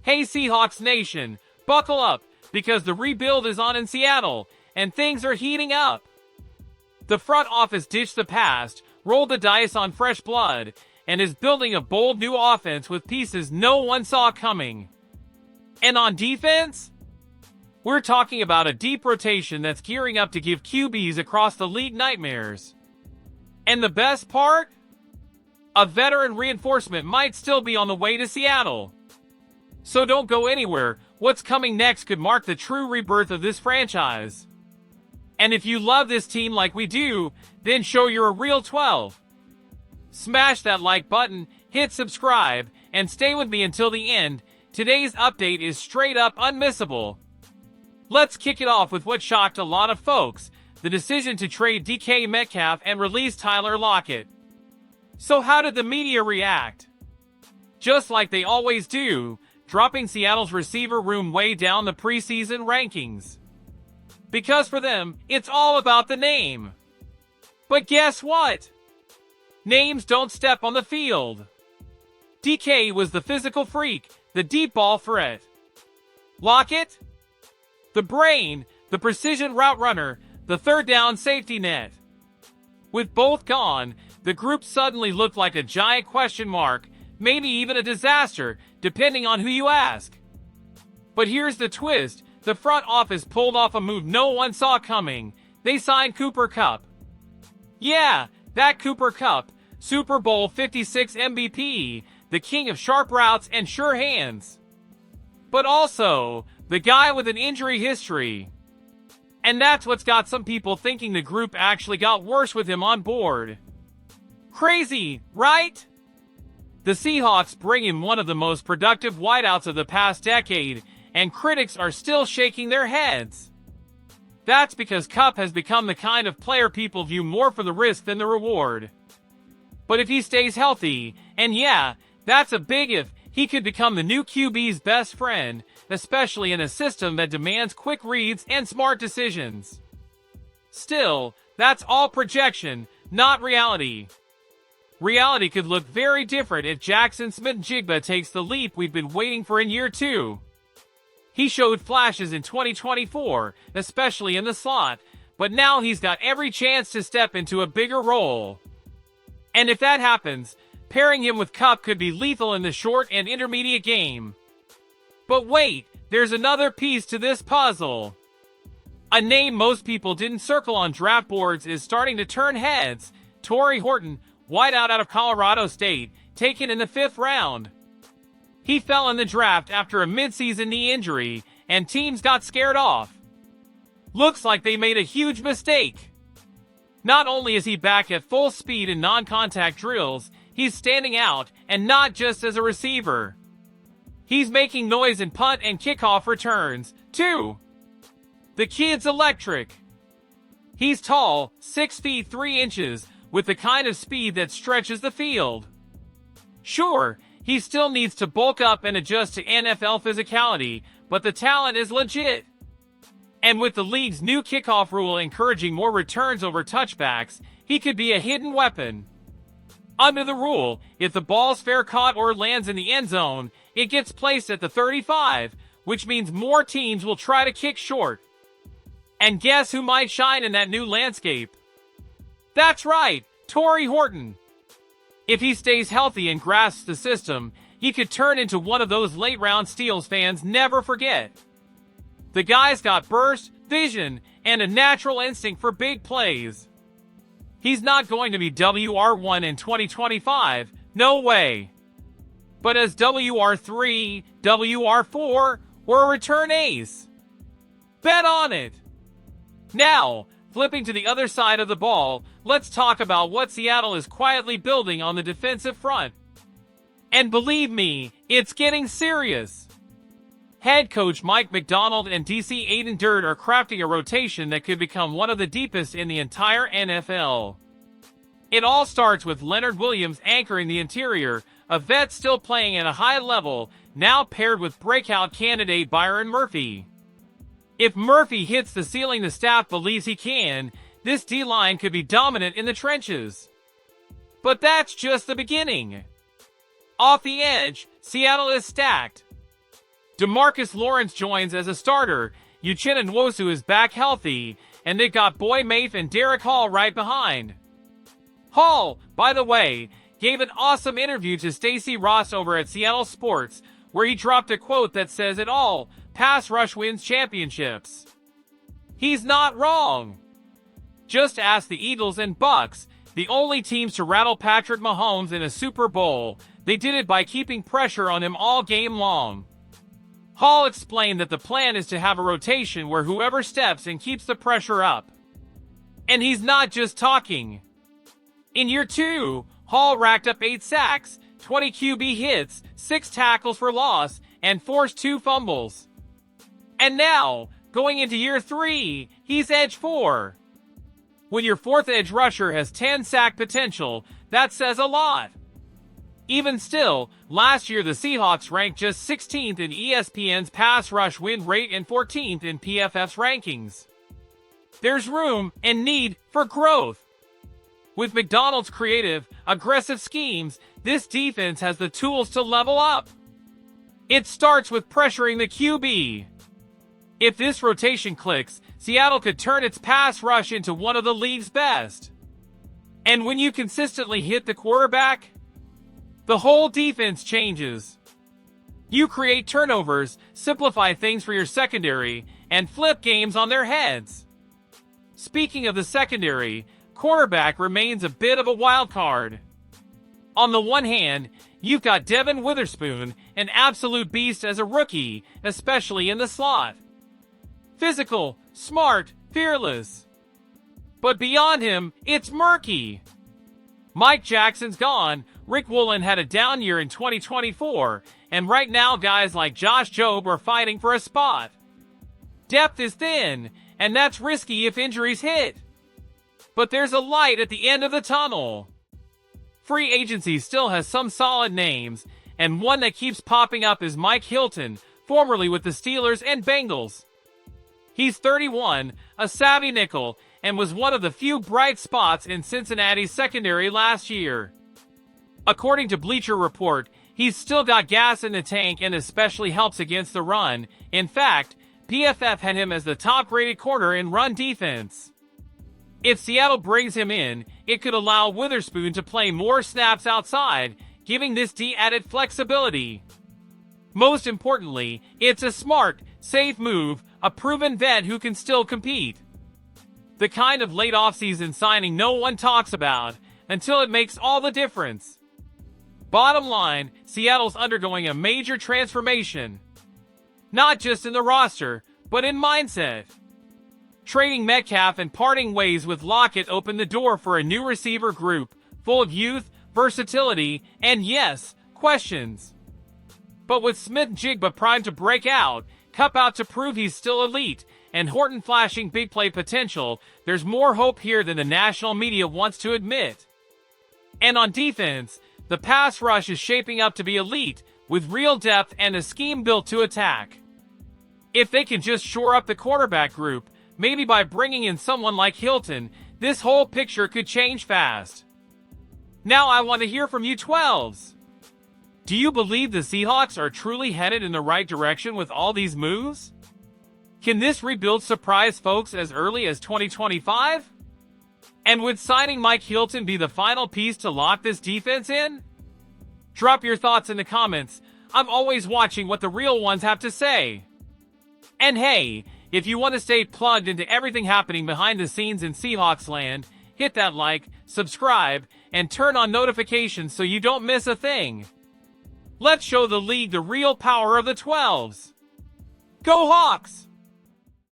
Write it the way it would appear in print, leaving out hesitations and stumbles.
Hey Seahawks Nation, buckle up, because the rebuild is on in Seattle, and things are heating up. The front office ditched the past, rolled the dice on fresh blood, and is building a bold new offense with pieces no one saw coming. And on defense? We're talking about a deep rotation that's gearing up to give QBs across the league nightmares. And the best part? A veteran reinforcement might still be on the way to Seattle. So don't go anywhere, what's coming next could mark the true rebirth of this franchise. And if you love this team like we do, then show you're a real 12. Smash that like button, hit subscribe, and stay with me until the end. Today's update is straight up unmissable. Let's kick it off with what shocked a lot of folks, the decision to trade DK Metcalf and release Tyler Lockett. So how did the media react? Just like they always do, dropping Seattle's receiver room way down the preseason rankings. Because for them, it's all about the name. But guess what? Names don't step on the field. DK was the physical freak, the deep ball threat. Lockett? The brain, the precision route runner, the third down safety net. With both gone, the group suddenly looked like a giant question mark, maybe even a disaster, depending on who you ask. But here's the twist, the front office pulled off a move no one saw coming. They signed Cooper Kupp. Yeah, that Cooper Kupp, Super Bowl 56 MVP, the king of sharp routes and sure hands. But also, the guy with an injury history. And that's what's got some people thinking the group actually got worse with him on board. Crazy, right? The Seahawks bring in one of the most productive wideouts of the past decade, and critics are still shaking their heads. That's because Kupp has become the kind of player people view more for the risk than the reward. But if he stays healthy, and yeah, that's a big if, he could become the new QB's best friend, especially in a system that demands quick reads and smart decisions. Still, that's all projection, not reality. Reality could look very different if Jackson Smith-Njigba takes the leap we've been waiting for in year 2. He showed flashes in 2024, especially in the slot, but now he's got every chance to step into a bigger role. And if that happens, pairing him with Kupp could be lethal in the short and intermediate game. But wait, there's another piece to this puzzle. A name most people didn't circle on draft boards is starting to turn heads, Torrey Horton, wideout out of Colorado State, taken in the 5th round. He fell in the draft after a midseason knee injury, and teams got scared off. Looks like they made a huge mistake. Not only is he back at full speed in non-contact drills, he's standing out, and not just as a receiver. He's making noise in punt and kickoff returns, too. The kid's electric. He's tall, 6 feet 3 inches, with the kind of speed that stretches the field. Sure, he still needs to bulk up and adjust to NFL physicality, but the talent is legit. And with the league's new kickoff rule encouraging more returns over touchbacks, he could be a hidden weapon. Under the rule, if the ball's fair caught or lands in the end zone, it gets placed at the 35, which means more teams will try to kick short. And guess who might shine in that new landscape? That's right, Torrey Horton. If he stays healthy and grasps the system, he could turn into one of those late-round steals fans never forget. The guy's got burst, vision, and a natural instinct for big plays. He's not going to be WR1 in 2025, no way. But as WR3, WR4, or a return ace. Bet on it! Now, flipping to the other side of the ball, let's talk about what Seattle is quietly building on the defensive front. And believe me, it's getting serious. Head coach Mike McDonald and DC Aiden Dirt are crafting a rotation that could become one of the deepest in the entire NFL. It all starts with Leonard Williams anchoring the interior, a vet still playing at a high level, now paired with breakout candidate Byron Murphy. If Murphy hits the ceiling the staff believes he can, this D-line could be dominant in the trenches. But that's just the beginning. Off the edge, Seattle is stacked. DeMarcus Lawrence joins as a starter, Uchenna Nwosu is back healthy, and they've got Boy Mafe and Derek Hall right behind. Hall, by the way, gave an awesome interview to Stacey Ross over at Seattle Sports, where he dropped a quote that says it all: pass rush wins championships. He's not wrong. Just ask the Eagles and Bucks, the only teams to rattle Patrick Mahomes in a Super Bowl. They did it by keeping pressure on him all game long. Hall explained that the plan is to have a rotation where whoever steps in keeps the pressure up. And he's not just talking. In year 2, Hall racked up 8 sacks, 20 QB hits, 6 tackles for loss, and forced 2 fumbles. And now, going into year 3, he's edge 4. When your 4th edge rusher has 10 sack potential, that says a lot. Even still, last year the Seahawks ranked just 16th in ESPN's pass rush win rate and 14th in PFF's rankings. There's room and need for growth. With McDonald's creative, aggressive schemes, this defense has the tools to level up. It starts with pressuring the QB. If this rotation clicks, Seattle could turn its pass rush into one of the league's best. And when you consistently hit the quarterback, the whole defense changes. You create turnovers, simplify things for your secondary, and flip games on their heads. Speaking of the secondary, cornerback remains a bit of a wild card. On the one hand, you've got Devin Witherspoon, an absolute beast as a rookie, especially in the slot. Physical, smart, fearless. But beyond him, it's murky. Mike Jackson's gone, Rick Woolen had a down year in 2024, and right now guys like Josh Jobe are fighting for a spot. Depth is thin, and that's risky if injuries hit. But there's a light at the end of the tunnel. Free agency still has some solid names, and one that keeps popping up is Mike Hilton, formerly with the Steelers and Bengals. He's 31, a savvy nickel, and was one of the few bright spots in Cincinnati's secondary last year. According to Bleacher Report, he's still got gas in the tank and especially helps against the run. In fact, PFF had him as the top-rated corner in run defense. If Seattle brings him in, it could allow Witherspoon to play more snaps outside, giving this D added flexibility. Most importantly, it's a smart, safe move, a proven vet who can still compete. The kind of late offseason signing no one talks about, until it makes all the difference. Bottom line, Seattle's undergoing a major transformation. Not just in the roster, but in mindset. Trading Metcalf and parting ways with Lockett opened the door for a new receiver group, full of youth, versatility, and yes, questions. But with Smith-Njigba primed to break out, Kupp out to prove he's still elite, and Horton flashing big play potential, there's more hope here than the national media wants to admit. And on defense, the pass rush is shaping up to be elite, with real depth and a scheme built to attack. If they can just shore up the quarterback group, maybe by bringing in someone like Hilton, this whole picture could change fast. Now I want to hear from you 12s. Do you believe the Seahawks are truly headed in the right direction with all these moves? Can this rebuild surprise folks as early as 2025? And would signing Mike Hilton be the final piece to lock this defense in? Drop your thoughts in the comments. I'm always watching what the real ones have to say. And hey, if you want to stay plugged into everything happening behind the scenes in Seahawks land, hit that like, subscribe, and turn on notifications so you don't miss a thing. Let's show the league the real power of the 12s. Go Hawks!